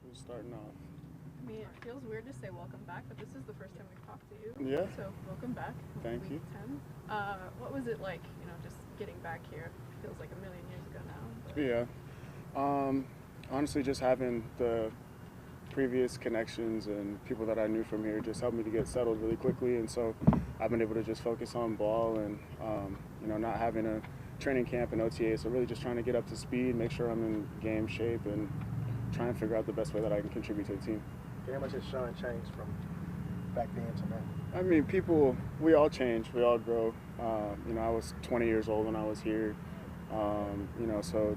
who's starting off. I mean, it feels weird to say welcome back, but this is the first time we've talked to you. Yeah. So welcome back. Thank week you. 10. What was it like, just getting back here? Feels like a million years ago now. But... Yeah. Honestly, just having the previous connections and people that I knew from here just helped me to get settled really quickly, and so I've been able to just focus on ball and not having a training camp and OTA. So really just trying to get up to speed, make sure I'm in game shape, and try and figure out the best way that I can contribute to the team. How much has Sean changed from back then to now? I mean, we all change, we all grow. I was 20 years old when I was here, so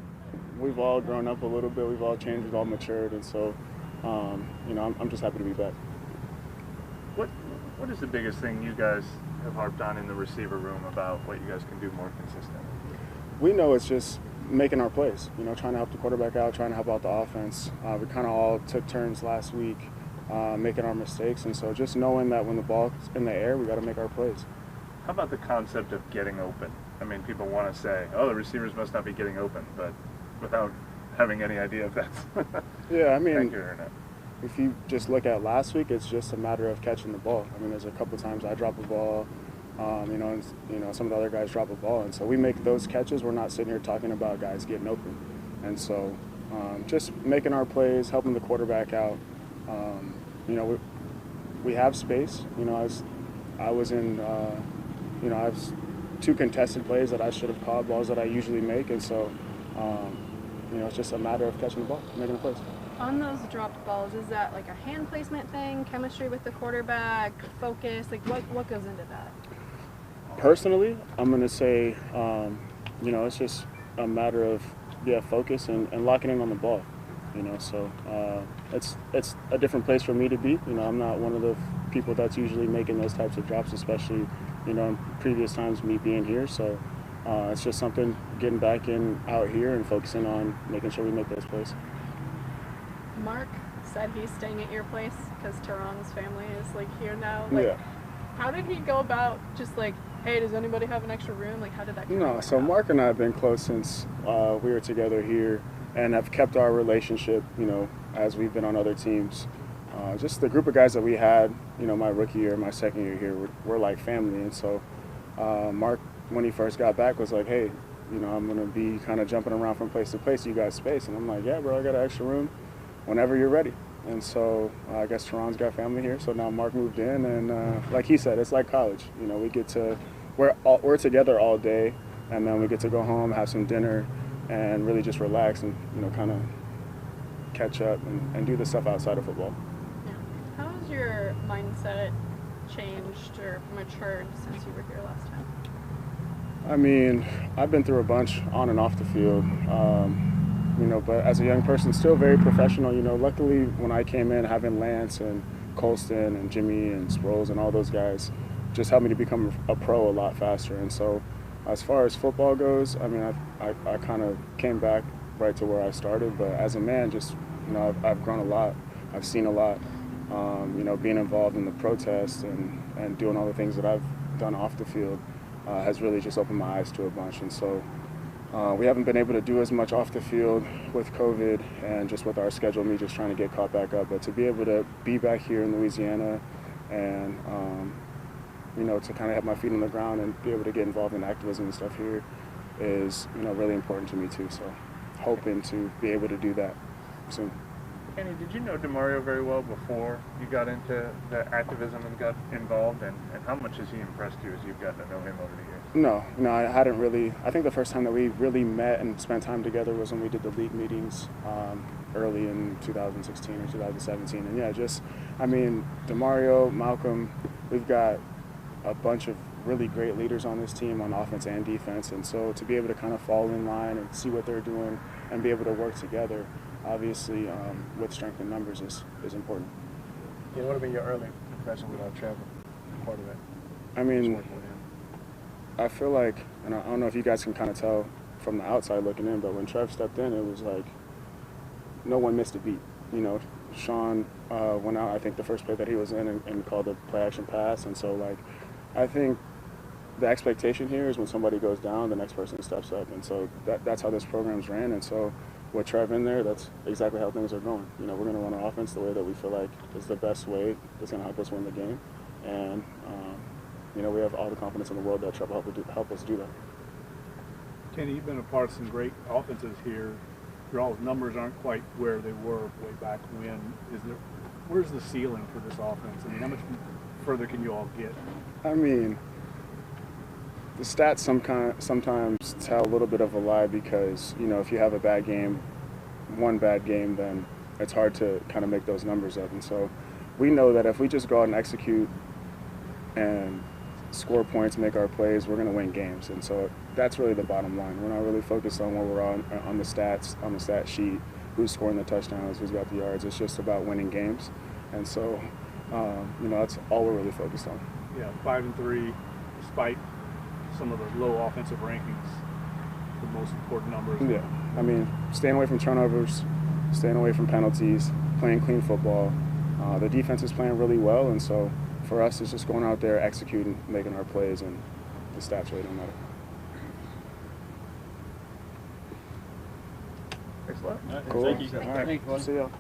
we've all grown up a little bit, we've all changed, we've all matured, and so, I'm just happy to be back. What is the biggest thing you guys have harped on in the receiver room about what you guys can do more consistently? We know it's just making our plays, trying to help the quarterback out, trying to help out the offense. We kind of all took turns last week making our mistakes, and so just knowing that when the ball's in the air, we got to make our plays. How about the concept of getting open? I mean, people want to say, oh, the receivers must not be getting open, but without having any idea if that's yeah, I mean, accurate or not. If you just look at last week, it's just a matter of catching the ball. I mean, there's a couple times I drop a ball, and some of the other guys drop a ball, and so we make those catches. We're not sitting here talking about guys getting open, and so just making our plays, helping the quarterback out. We have space. I was in, I was two contested plays that I should have called, balls that I usually make, and so it's just a matter of catching the ball, making the plays. On those dropped balls, is that like a hand placement thing, chemistry with the quarterback, focus? Like what goes into that? Personally, I'm going to say, it's just a matter of focus and locking in on the ball. So it's a different place for me to be. I'm not one of the people that's usually making those types of drops, especially in previous times me being here. So it's just something getting back in out here and focusing on making sure we make those plays. Mark said he's staying at your place because Teron's family is here now. Yeah. How did he go about just hey, does anybody have an extra room? How did that go? So Mark and I have been close since we were together here and have kept our relationship, as we've been on other teams. Just the group of guys that we had, my rookie year, my second year here, we're like family. And so Mark, when he first got back, was like, hey, I'm going to be kind of jumping around from place to place. You got space? And I'm like, yeah, bro, I got an extra room whenever you're ready. And so I guess Teron's got family here. So now Mark moved in. And like he said, it's like college. We get to, we're together all day. And then we get to go home, have some dinner, and really just relax and, kind of catch up and do the stuff outside of football. Yeah. How has your mindset changed or matured since you were here last time? I mean, I've been through a bunch on and off the field, but as a young person, still very professional. Luckily when I came in, having Lance and Colston and Jimmy and Sproles and all those guys just helped me to become a pro a lot faster. And so as far as football goes, I mean, I kind of came back right to where I started. But as a man, just, I've grown a lot. I've seen a lot. Being involved in the protests and doing all the things that I've done off the field has really just opened my eyes to a bunch. And so we haven't been able to do as much off the field with COVID and just with our schedule, me just trying to get caught back up. But to be able to be back here in Louisiana and to kind of have my feet on the ground and be able to get involved in activism and stuff here is, really important to me too. So hoping to be able to do that soon. Kenny, did you know DeMario very well before you got into the activism and got involved? And how much has he impressed you as you've gotten to know him over the years? No, I hadn't really. I think the first time that we really met and spent time together was when we did the league meetings early in 2016 or 2017. And DeMario, Malcolm, we've got a bunch of really great leaders on this team on offense and defense. And so to be able to kind of fall in line and see what they're doing and be able to work together, obviously with strength in numbers is important. Yeah, what have been your early impression with Trevor, part of that? I mean, I feel like, and I don't know if you guys can kind of tell from the outside looking in, but when Trev stepped in, it was like no one missed a beat. Sean went out, I think, the first play that he was in and called a play-action pass. And so, I think the expectation here is when somebody goes down, the next person steps up. And so that's how this program's ran. And so with Trev in there, that's exactly how things are going. You know, we're going to run our offense the way that we feel like is the best way that's going to help us win the game. And, you know, we have all the confidence in the world that Trev will help us do that. Kenny, you've been a part of some great offenses here. Your all numbers aren't quite where they were way back when. Where's the ceiling for this offense? I mean, how much further can you all get? I mean, the stats sometimes tell a little bit of a lie because, you know, if you have a bad game, one bad game, then it's hard to kind of make those numbers up. And so we know that if we just go out and execute and score points, make our plays, we're going to win games. And so that's really the bottom line. We're not really focused on where we're on the stats, on the stat sheet, who's scoring the touchdowns, who's got the yards. It's just about winning games. And so, you know, that's all we're really focused on. Yeah, 5-3, despite some of the low offensive rankings, the most important numbers. Yeah, I mean, staying away from turnovers, staying away from penalties, playing clean football. The defense is playing really well, and so for us, it's just going out there, executing, making our plays, and the stats really don't matter. Thanks a lot. Cool. Thank you. All right. See y'all.